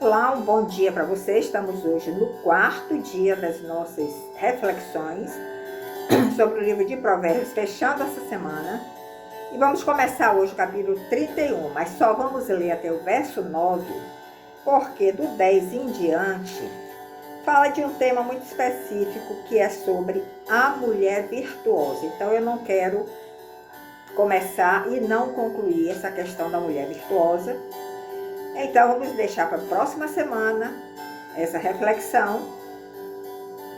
Olá, um bom dia para você. Estamos hoje no quarto dia das nossas reflexões sobre o livro de Provérbios, fechando essa semana. E vamos começar hoje o capítulo 31, mas só vamos ler até o verso 9, porque do 10 em diante fala de um tema muito específico que é sobre a mulher virtuosa. Então eu não quero começar e não concluir essa questão da mulher virtuosa. Então vamos deixar para a próxima semana essa reflexão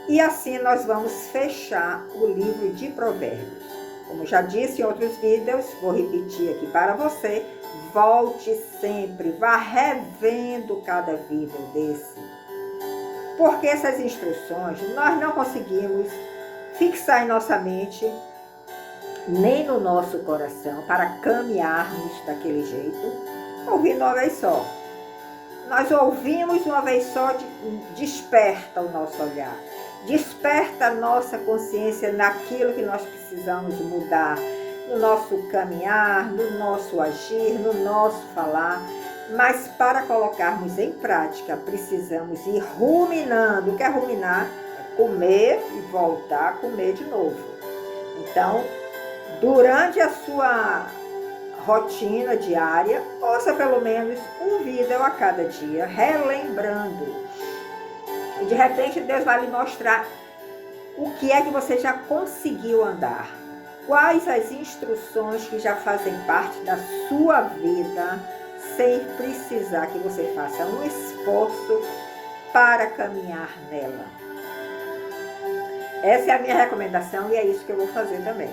e assim nós vamos fechar o livro de Provérbios. Como já disse em outros vídeos, vou repetir aqui para você, volte sempre, vá revendo cada vídeo desse, porque essas instruções nós não conseguimos fixar em nossa mente, nem no nosso coração, para caminharmos daquele jeito, ouvindo uma vez só. Nós ouvimos uma vez só, desperta o nosso olhar, desperta a nossa consciência naquilo que nós precisamos mudar, no nosso caminhar, no nosso agir, no nosso falar. Mas para colocarmos em prática, precisamos ir ruminando. O que é ruminar? É comer e voltar a comer de novo. Então, durante a sua rotina diária, ouça pelo menos um vídeo a cada dia, relembrando. E de repente Deus vai lhe mostrar o que é que você já conseguiu andar, quais as instruções que já fazem parte da sua vida, sem precisar que você faça um esforço para caminhar nela. Essa é a minha recomendação e é isso que eu vou fazer também.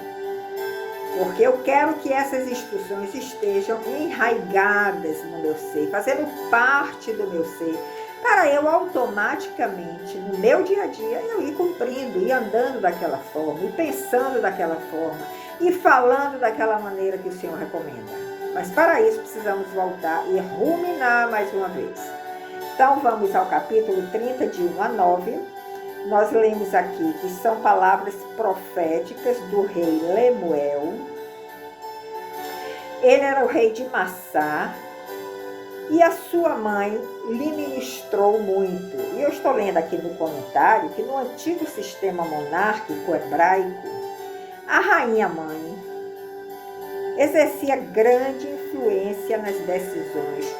Porque eu quero que essas instruções estejam enraigadas no meu ser, fazendo parte do meu ser, para eu automaticamente, no meu dia a dia, eu ir cumprindo, ir andando daquela forma, e pensando daquela forma, e falando daquela maneira que o Senhor recomenda. Mas para isso precisamos voltar e ruminar mais uma vez. Então vamos ao capítulo 30, de 1 a 9. Nós lemos aqui que são palavras proféticas do rei Lemuel. Ele era o rei de Massá e a sua mãe lhe ministrou muito. E eu estou lendo aqui no comentário que no antigo sistema monárquico hebraico, a rainha-mãe exercia grande influência nas decisões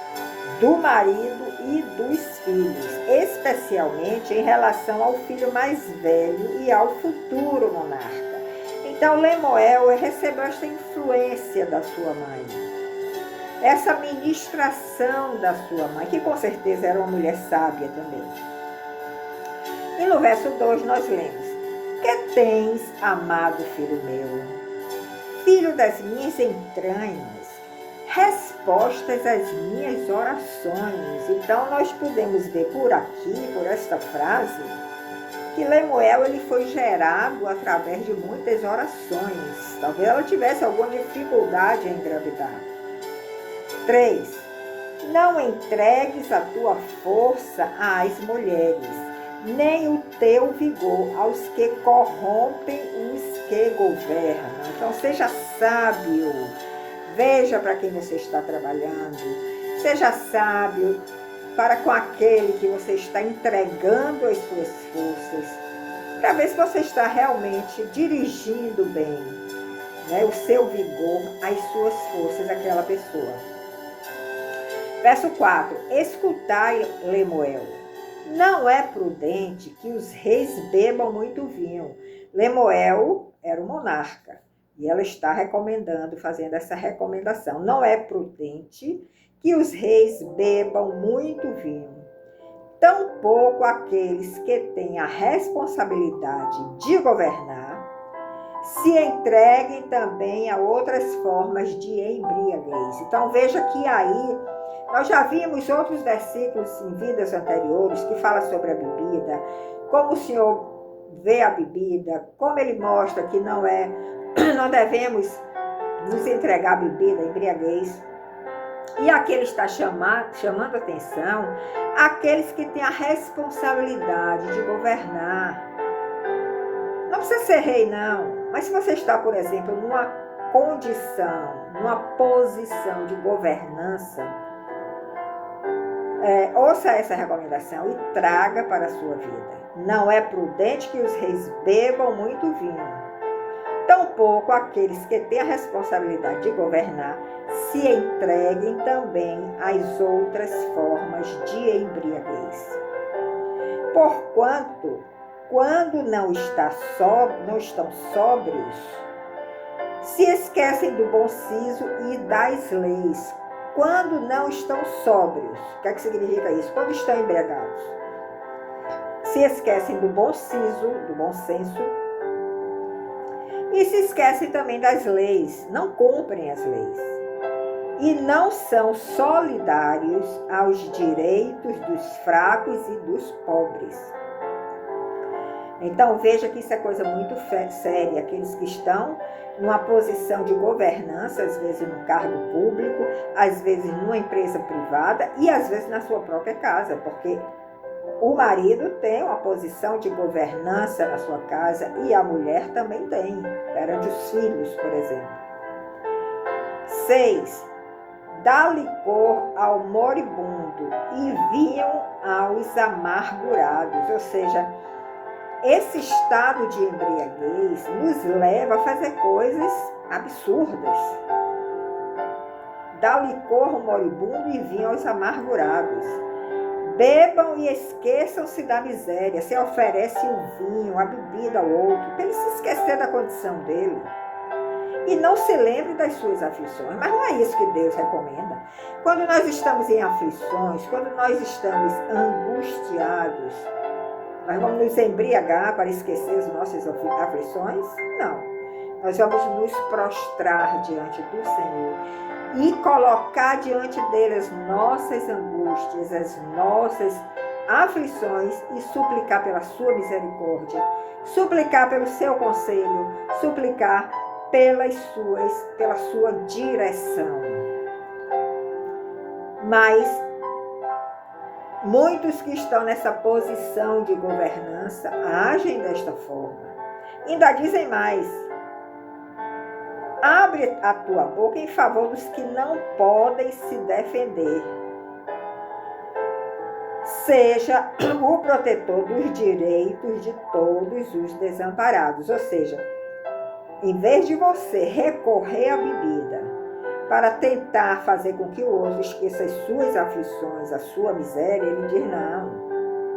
do marido e dos filhos, especialmente em relação ao filho mais velho e ao futuro monarca. Então Lemuel recebeu esta influência da sua mãe, essa ministração da sua mãe, que com certeza era uma mulher sábia também. E no verso 2 nós lemos: que tens, amado filho meu, filho das minhas entranhas, respostas às minhas orações. Então nós podemos ver por aqui, por esta frase, que Lemuel ele foi gerado através de muitas orações. Talvez ela tivesse alguma dificuldade em engravidar. 3. Não entregues a tua força às mulheres, nem o teu vigor aos que corrompem os que governam. Então seja sábio. Veja para quem você está trabalhando. Seja sábio para com aquele que você está entregando as suas forças, para ver se você está realmente dirigindo bem, né, o seu vigor, as suas forças àquela pessoa. Verso 4. Escutai, Lemuel, não é prudente que os reis bebam muito vinho. Lemuel era o monarca. E ela está recomendando, fazendo essa recomendação. Não é prudente que os reis bebam muito vinho. Tampouco aqueles que têm a responsabilidade de governar se entreguem também a outras formas de embriaguez. Então veja que aí nós já vimos outros versículos em vidas anteriores que falam sobre a bebida, como o Senhor vê a bebida, como ele mostra que não devemos nos entregar a bebida, a embriaguez. E aqui ele está chamando atenção aqueles que têm a responsabilidade de governar. Não precisa ser rei, não. Mas se você está, por exemplo, numa condição, numa posição de governança, Ouça essa recomendação e traga para a sua vida. Não é prudente que os reis bebam muito vinho. Tampouco aqueles que têm a responsabilidade de governar se entreguem também às outras formas de embriaguez. Porquanto, quando não estão sóbrios, se esquecem do bom siso e das leis. Quando não estão sóbrios, o que é que significa isso? Quando estão embriagados, se esquecem do bom siso, do bom senso, e se esquecem também das leis, não cumprem as leis, e não são solidários aos direitos dos fracos e dos pobres. Então veja que isso é coisa muito séria. Aqueles que estão numa posição de governança, às vezes num cargo público, às vezes numa empresa privada e às vezes na sua própria casa, porque o marido tem uma posição de governança na sua casa e a mulher também tem, perante os filhos, por exemplo. 6. Dá licor ao moribundo e vinho aos amargurados, ou seja, esse estado de embriaguez nos leva a fazer coisas absurdas. Dá licor ao moribundo e vinho aos amargurados. Bebam e esqueçam-se da miséria. Se oferece o vinho, a bebida ao outro, para ele se esquecer da condição dele. E não se lembre das suas aflições. Mas não é isso que Deus recomenda. Quando nós estamos em aflições, quando nós estamos angustiados, nós vamos nos embriagar para esquecer as nossas aflições? Não. Nós vamos nos prostrar diante do Senhor e colocar diante dele as nossas angústias, as nossas aflições e suplicar pela sua misericórdia, suplicar pelo seu conselho, suplicar pela sua direção. Mas muitos que estão nessa posição de governança agem desta forma. Ainda dizem mais: abre a tua boca em favor dos que não podem se defender. Seja o protetor dos direitos de todos os desamparados. Ou seja, em vez de você recorrer à bebida para tentar fazer com que o outro esqueça as suas aflições, a sua miséria, ele diz: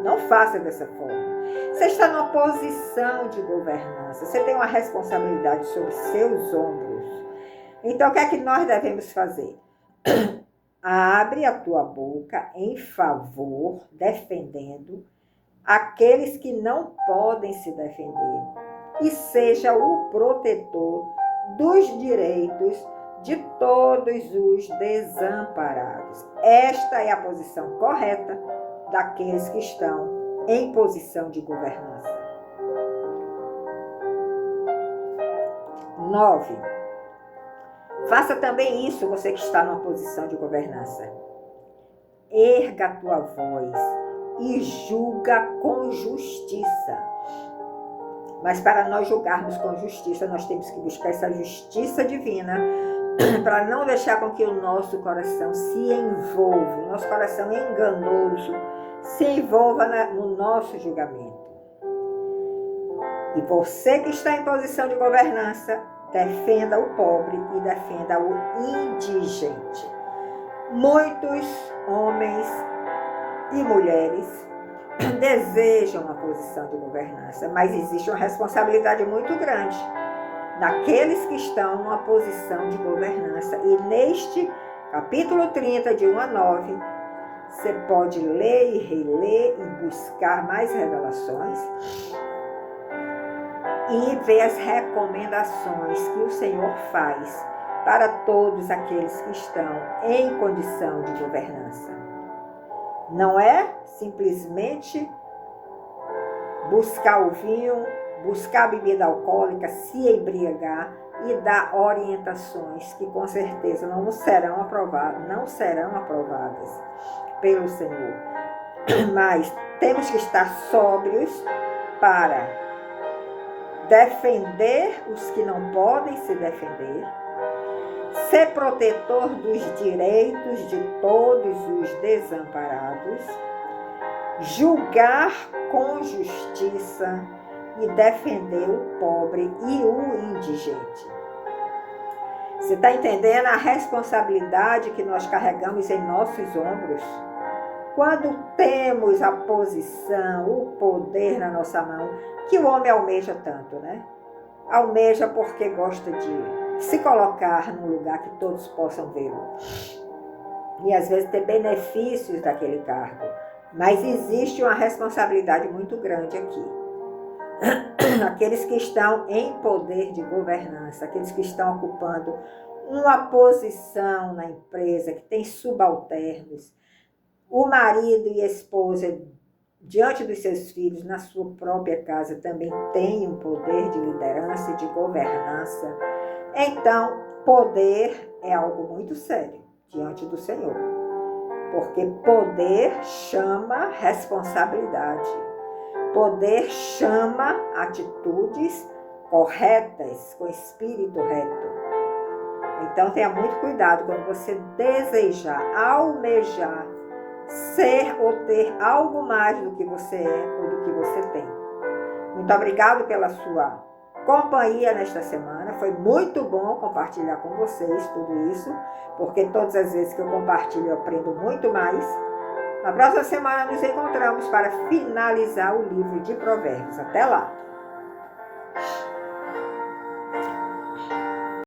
não faça dessa forma. Você está numa posição de governança, você tem uma responsabilidade sobre seus ombros. Então, o que é que nós devemos fazer? Abre a tua boca em favor, defendendo aqueles que não podem se defender. E seja o protetor dos direitos de todos os desamparados. Esta é a posição correta daqueles que estão em posição de governança. 9. Faça também isso, você que está numa posição de governança. Erga a tua voz e julga com justiça. Mas para nós julgarmos com justiça, nós temos que buscar essa justiça divina para não deixar com que o nosso coração se envolva, o nosso coração enganoso, se envolva no nosso julgamento. E você que está em posição de governança, defenda o pobre e defenda o indigente. Muitos homens e mulheres desejam uma posição de governança, mas existe uma responsabilidade muito grande naqueles que estão numa posição de governança. E neste capítulo 30, de 1 a 9, você pode ler e reler e buscar mais revelações e ver as recomendações que o Senhor faz para todos aqueles que estão em condição de governança. Não é simplesmente buscar o vinho, buscar a bebida alcoólica, se embriagar e dar orientações que com certeza não serão aprovadas pelo Senhor. Mas temos que estar sóbrios para defender os que não podem se defender ser protetor dos direitos de todos os desamparados, julgar com justiça e defender o pobre e o indigente. Você está entendendo a responsabilidade que nós carregamos em nossos ombros? Quando temos a posição, o poder na nossa mão, que o homem almeja tanto, né? Almeja porque gosta de se colocar num lugar que todos possam vê-lo. E às vezes ter benefícios daquele cargo. Mas existe uma responsabilidade muito grande aqui. Aqueles que estão em poder de governança, aqueles que estão ocupando uma posição na empresa, que tem subalternos, o marido e a esposa, diante dos seus filhos, na sua própria casa, também tem um poder de liderança e de governança. Então, poder é algo muito sério diante do Senhor. Porque poder chama responsabilidade. Poder chama atitudes corretas, com espírito reto. Então, tenha muito cuidado quando você desejar, almejar, ser ou ter algo mais do que você é ou do que você tem. Muito obrigado pela sua companhia nesta semana. Foi muito bom compartilhar com vocês tudo isso, porque todas as vezes que eu compartilho eu aprendo muito mais. Na próxima semana nos encontramos para finalizar o livro de Provérbios. Até lá!